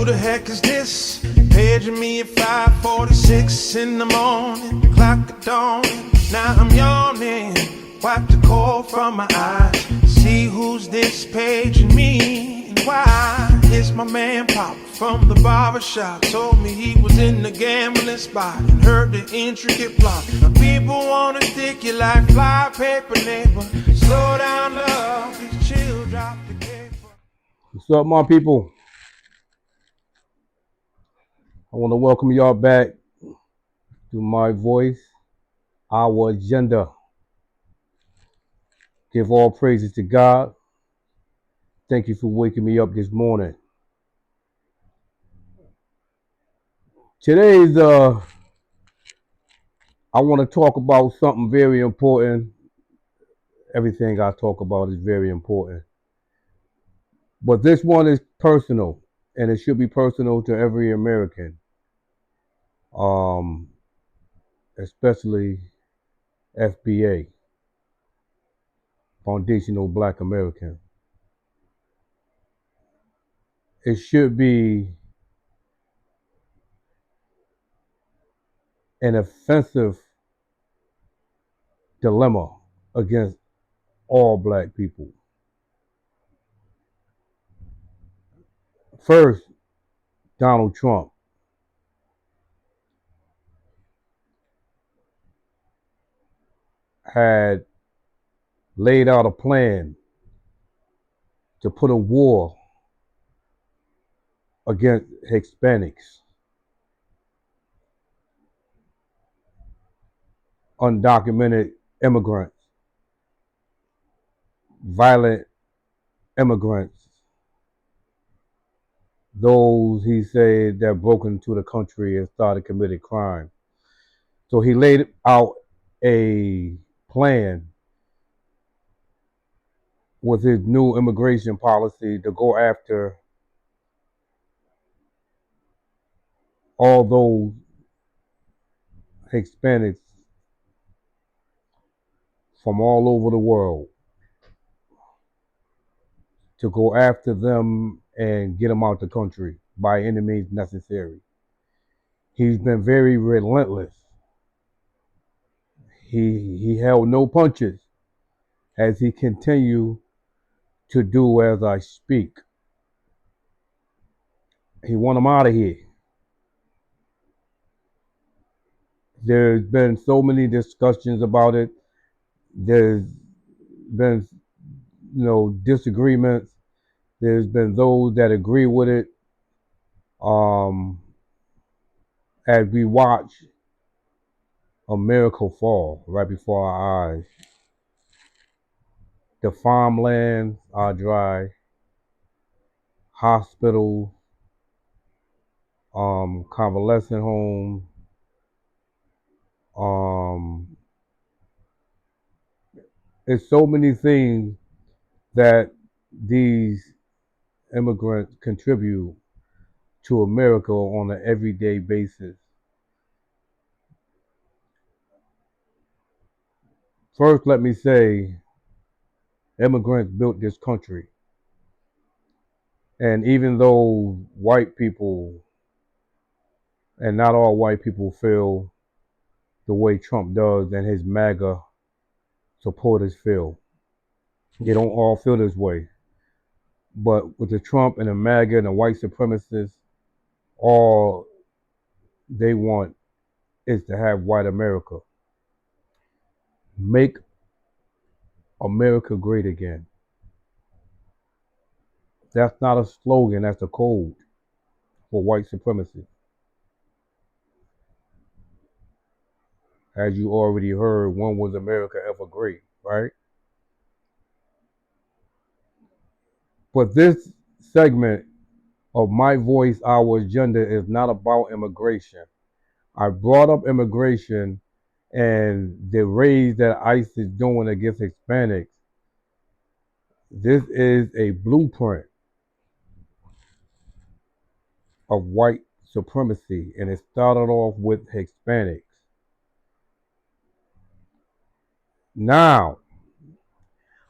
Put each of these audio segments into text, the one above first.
the heck is this? Paging me at 5:46 in the morning, clock of dawn. Now I'm yawning, wipe the cold from my eyes. See who's this paging me and why? It's my man Pop from the barber shop. Told me he was in the gambling spot and heard the intricate plot. Now people wanna stick you like fly paper, neighbor. Slow down, love, please chill, drop the caper. What's up, my people? I want to welcome y'all back to My Voice, Our Agenda. Give all praises to God. Thank you for waking me up this morning. Today's I want to talk about something very important. Everything I talk about is very important. But this one is personal, and it should be personal to every American. Especially FBA, Foundational Black American. It should be an offensive dilemma against all black people. First, Donald Trump. Had laid out a plan to put a war against Hispanics, undocumented immigrants, violent immigrants, those he said that broke into the country and started committing crime. So he laid out a plan with his new immigration policy to go after all those Hispanics from all over the world, to go after them and get them out the country by any means necessary. He's been very relentless. He held no punches as he continued to do as I speak. He want them out of here. There's been so many discussions about it. There's been, disagreements. There's been those that agree with it. As we watch America fall right before our eyes, the farmlands are dry, hospitals, convalescent homes, there's so many things that these immigrants contribute to America on an everyday basis. First, let me say, immigrants built this country. And even though white people, and not all white people, feel the way Trump does and his MAGA supporters feel, they don't all feel this way. But with the Trump and the MAGA and the white supremacists, all they want is to have white America. Make America great again. That's not a slogan, that's a code for white supremacy. As you already heard, when was America ever great, right? But this segment of My Voice, Our Agenda is not about immigration. I brought up immigration and the raids that ICE is doing against Hispanics. This is a blueprint of white supremacy, and it started off with Hispanics. Now,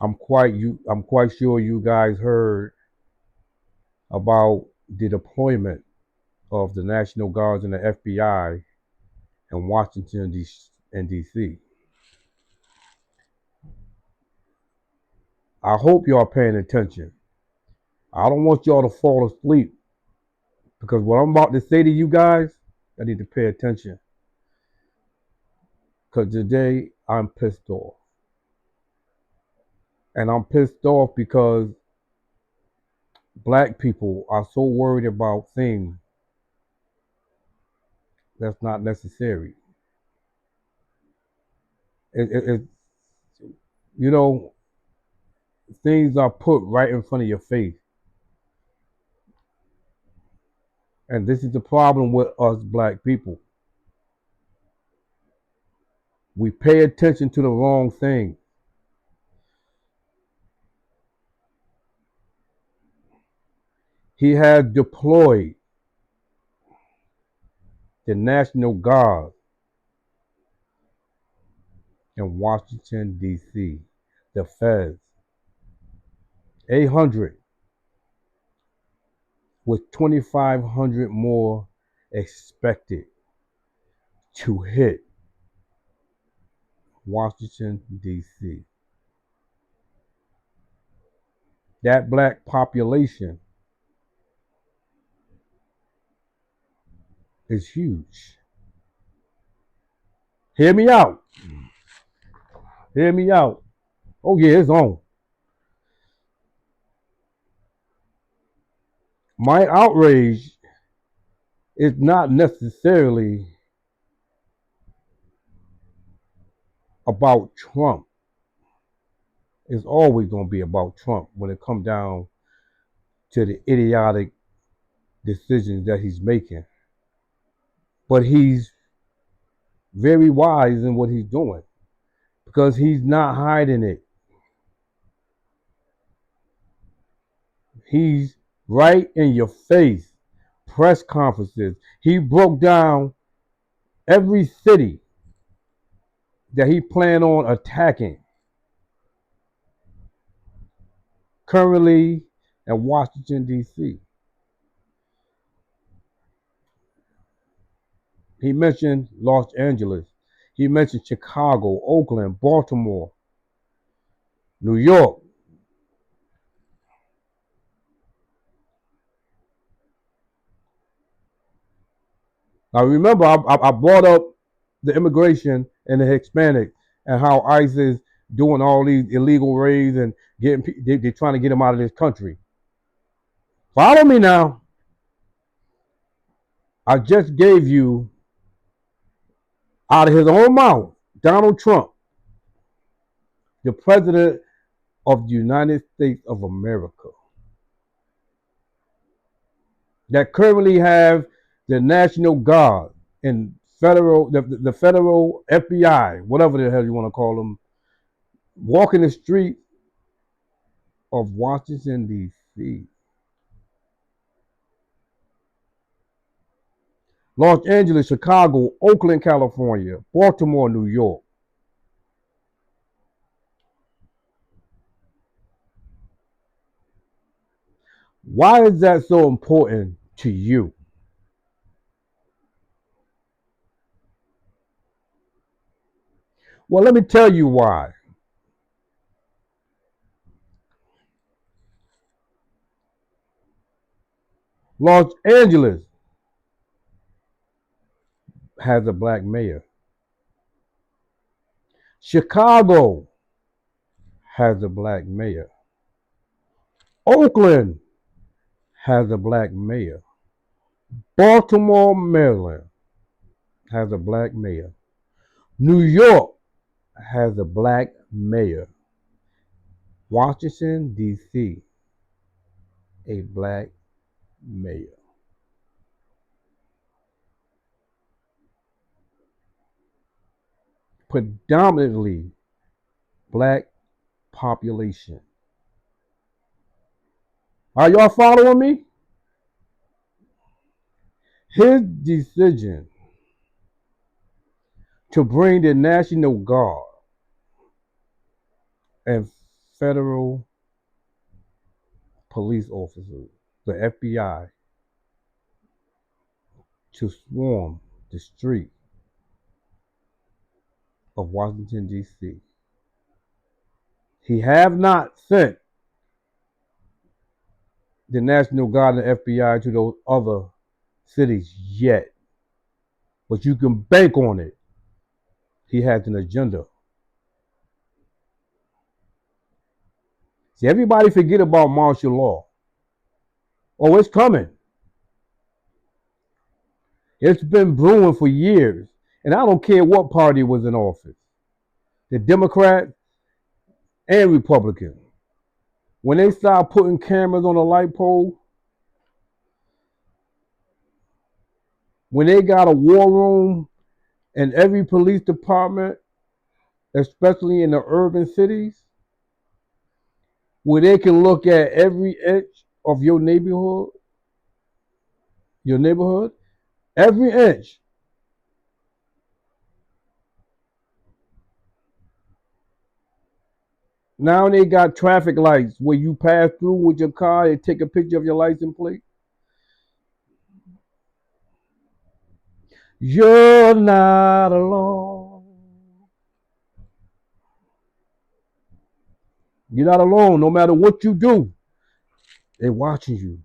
I'm quite sure you guys heard about the deployment of the National Guards and the FBI in Washington and D.C. I hope y'all paying attention. I don't want y'all to fall asleep because what I'm about to say to you guys, I need to pay attention. Because today I'm pissed off. And I'm pissed off because black people are so worried about things that's not necessary. It you know, things are put right in front of your face. And this is the problem with us black people. We pay attention to the wrong thing. He has deployed the National Guard in Washington, D.C., the feds. 800 with 2,500 more expected to hit Washington, D.C. That black population is huge. Hear me out. Hear me out. Oh, yeah, it's on. My outrage is not necessarily about Trump. It's always going to be about Trump when it comes down to the idiotic decisions that he's making. But he's very wise in what he's doing because he's not hiding it. He's right in your face. Press conferences. He broke down every city that he planned on attacking. Currently in Washington, D.C. He mentioned Los Angeles. He mentioned Chicago, Oakland, Baltimore, New York. Now remember, I brought up the immigration and the Hispanic and how ICE is doing all these illegal raids and they're trying to get them out of this country. Follow me now. I just gave you, out of his own mouth, Donald Trump, the president of the United States of America, that currently have the National Guard and the federal FBI, whatever the hell you want to call them, walking the street of Washington, D.C. Los Angeles, Chicago, Oakland, California, Baltimore, New York. Why is that so important to you? Well, let me tell you why. Los Angeles has a black mayor. Chicago has a black mayor. Oakland has a black mayor. Baltimore, Maryland has a black mayor. New York has a black mayor. Washington, D.C., a black mayor. Predominantly black population. Are y'all following me? His decision to bring the National Guard and federal police officers, the FBI, to swarm the street of Washington, D.C. He have not sent the National Guard and the FBI to those other cities yet. But you can bank on it. He has an agenda. See, everybody forget about martial law. Oh, it's coming. It's been brewing for years. And I don't care what party was in office. The Democrat and Republican. When they start putting cameras on the light pole, when they got a war room in every police department, especially in the urban cities, where they can look at every inch of your neighborhood, every inch. Now they got traffic lights where you pass through with your car, they take a picture of your license plate. You're not alone. You're not alone. No matter what you do, they're watching you.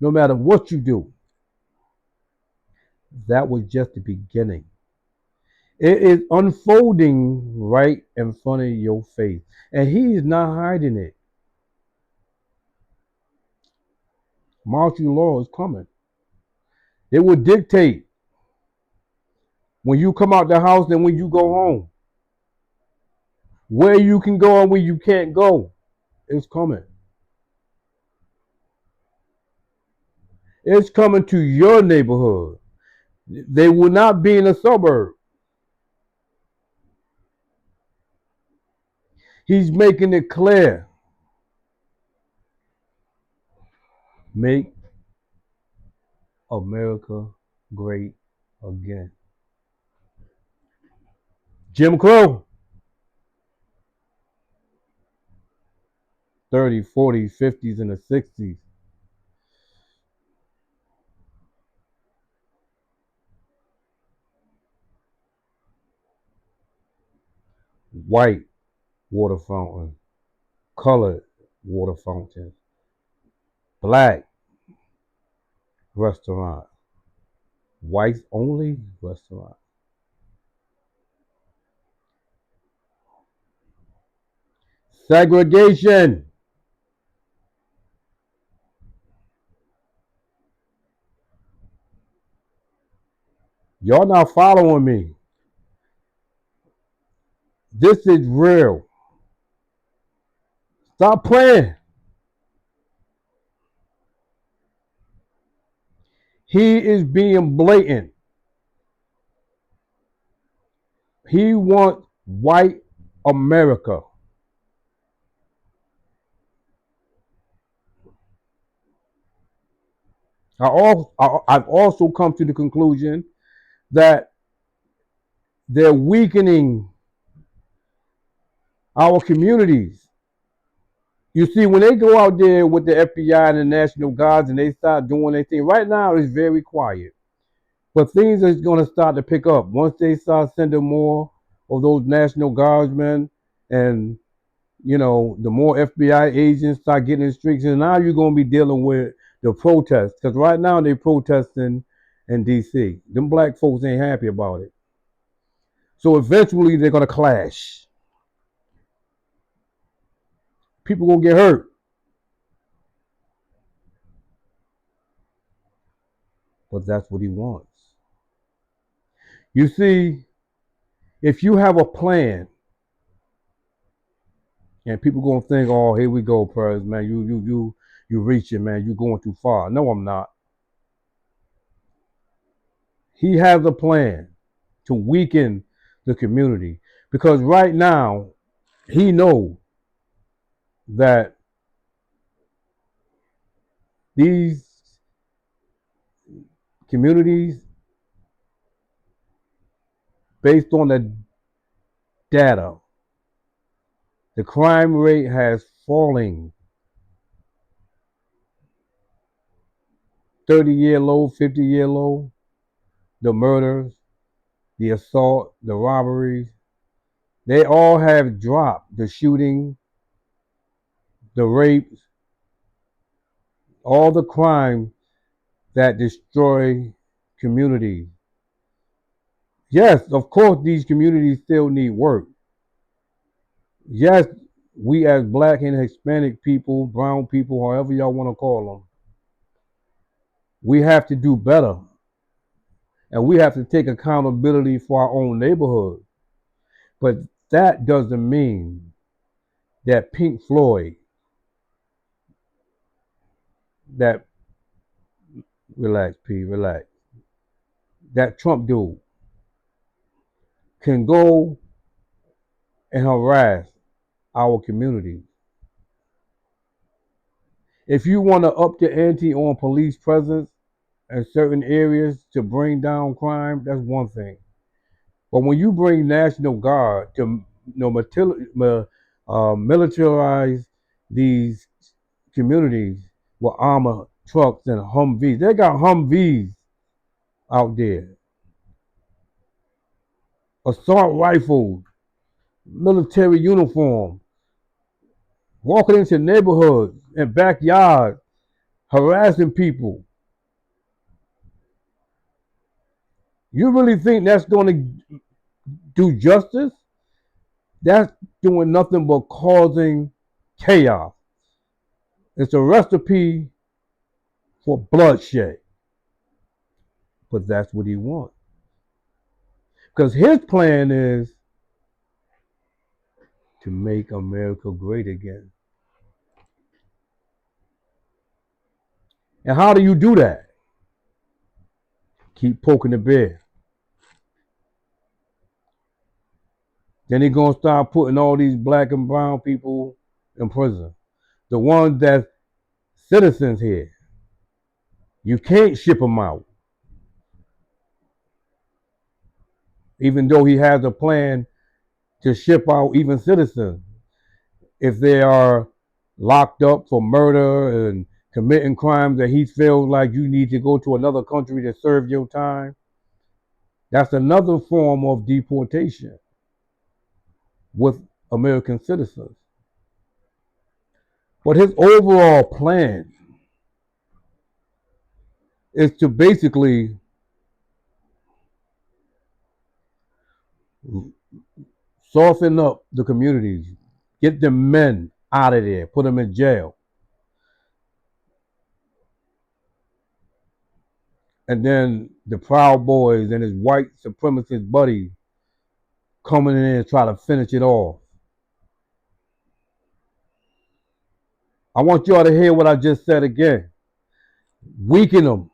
No matter what you do. That was just the beginning. It is unfolding right in front of your face. And he's not hiding it. Martial law is coming. It will dictate when you come out the house and when you go home. Where you can go and where you can't go. It's coming. It's coming to your neighborhood. They will not be in a suburb. He's making it clear. Make America great again. Jim Crow. 30s, 40s, 50s, and the 60s. White water fountain, colored water fountain, black restaurant, whites only restaurant. Segregation. Y'all not following me. This is real. Stop playing. He is being blatant. He wants white America. I've also come to the conclusion that they're weakening our communities. You see, when they go out there with the FBI and the National Guards and they start doing their thing, right now it's very quiet. But things are going to start to pick up once they start sending more of those National Guardsmen and, the more FBI agents start getting in the streets. And now you're going to be dealing with the protests. Because right now they're protesting in D.C. Them black folks ain't happy about it. So eventually they're going to clash. People going to get hurt. But that's what he wants. You see, if you have a plan, and people gonna think, oh, here we go, Prez, man, you reaching, man, you going too far. No, I'm not. He has a plan to weaken the community because right now he knows that these communities, based on the data, the crime rate has fallen. 30-year low, 50-year low, the murders, the assault, the robberies, they all have dropped. The shooting, the rapes, all the crime that destroy communities. Yes, of course, these communities still need work. Yes, we as black and Hispanic people, brown people, however y'all want to call them, we have to do better. And we have to take accountability for our own neighborhood. But that doesn't mean that Pink Floyd, that, relax, P, relax, that Trump dude can go and harass our community. If you want to up the ante on police presence in certain areas to bring down crime, that's one thing. But when you bring National Guard to militarize these communities with armor trucks and Humvees, they got Humvees out there, assault rifles, military uniform, walking into neighborhoods and backyards, harassing people. You really think that's going to do justice? That's doing nothing but causing chaos. It's a recipe for bloodshed. But that's what he wants. Because his plan is to make America great again. And how do you do that? Keep poking the bear. Then he's going to start putting all these black and brown people in prison. The ones that's citizens here. You can't ship them out. Even though he has a plan to ship out even citizens. If they are locked up for murder and committing crimes that he feels like you need to go to another country to serve your time, that's another form of deportation with American citizens. But his overall plan is to basically soften up the communities, get the men out of there, put them in jail. And then the Proud Boys and his white supremacist buddies coming in and try to finish it off. I want y'all to hear what I just said again. Weaken them.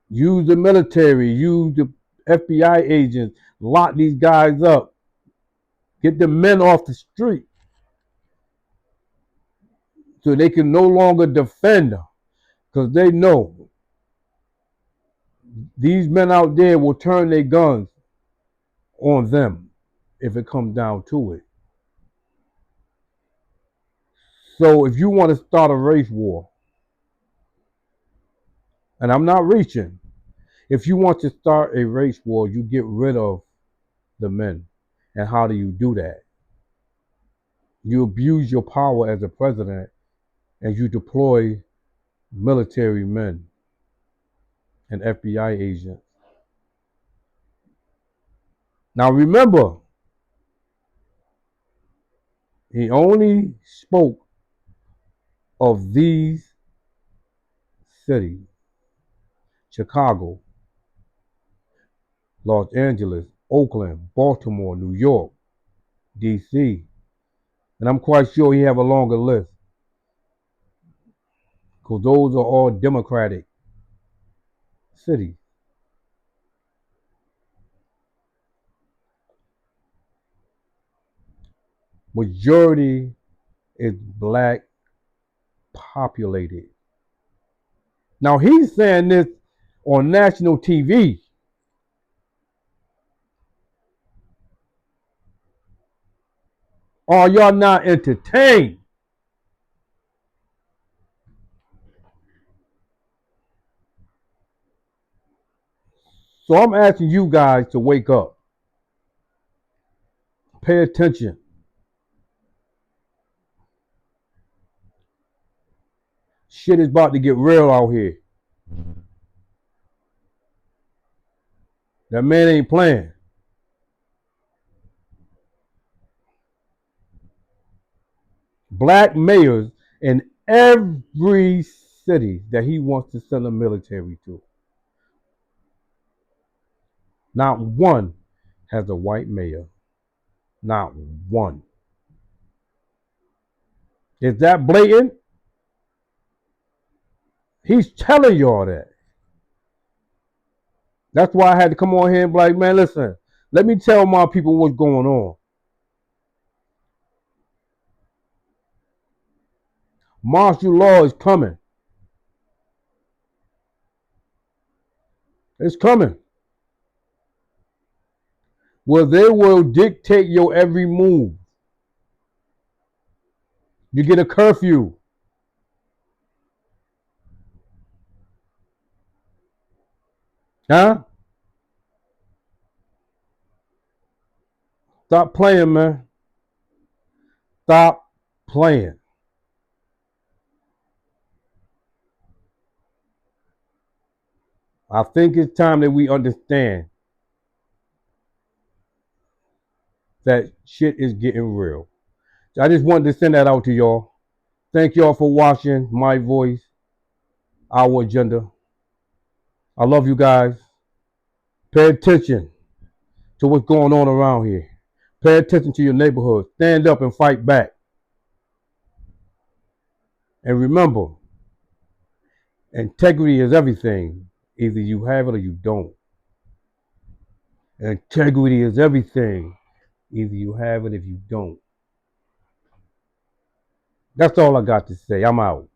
Use the military, use the FBI agents, lock these guys up. Get the men off the street so they can no longer defend them. Because they know these men out there will turn their guns on them if it comes down to it. So if you want to start a race war, and I'm not reaching, if you want to start a race war, you get rid of the men. And how do you do that? You abuse your power as a president and you deploy military men and FBI agents. Now remember, he only spoke of these cities: Chicago, Los Angeles, Oakland, Baltimore, New York, DC. And I'm quite sure he have a longer list because those are all Democratic cities. Majority is black populated. Now he's saying this on national TV. Are y'all not entertained? So I'm asking you guys to wake up. Pay attention. Shit is about to get real out here. That man ain't playing. Black mayors in every city that he wants to send the military to. Not one has a white mayor. Not one. Is that blatant? He's telling y'all that. That's why I had to come on here and be like, man, listen, let me tell my people what's going on. Martial law is coming. It's coming. Well, they will dictate your every move. You get a curfew. Huh? Stop playing, man. Stop playing. I think it's time that we understand that shit is getting real. So I just wanted to send that out to y'all. Thank y'all for watching my voice, our agenda. I love you guys. Pay attention to what's going on around here. Pay attention to your neighborhood. Stand up and fight back. And remember, integrity is everything. Either you have it or you don't. Integrity is everything. Either you have it or you don't. That's all I got to say. I'm out.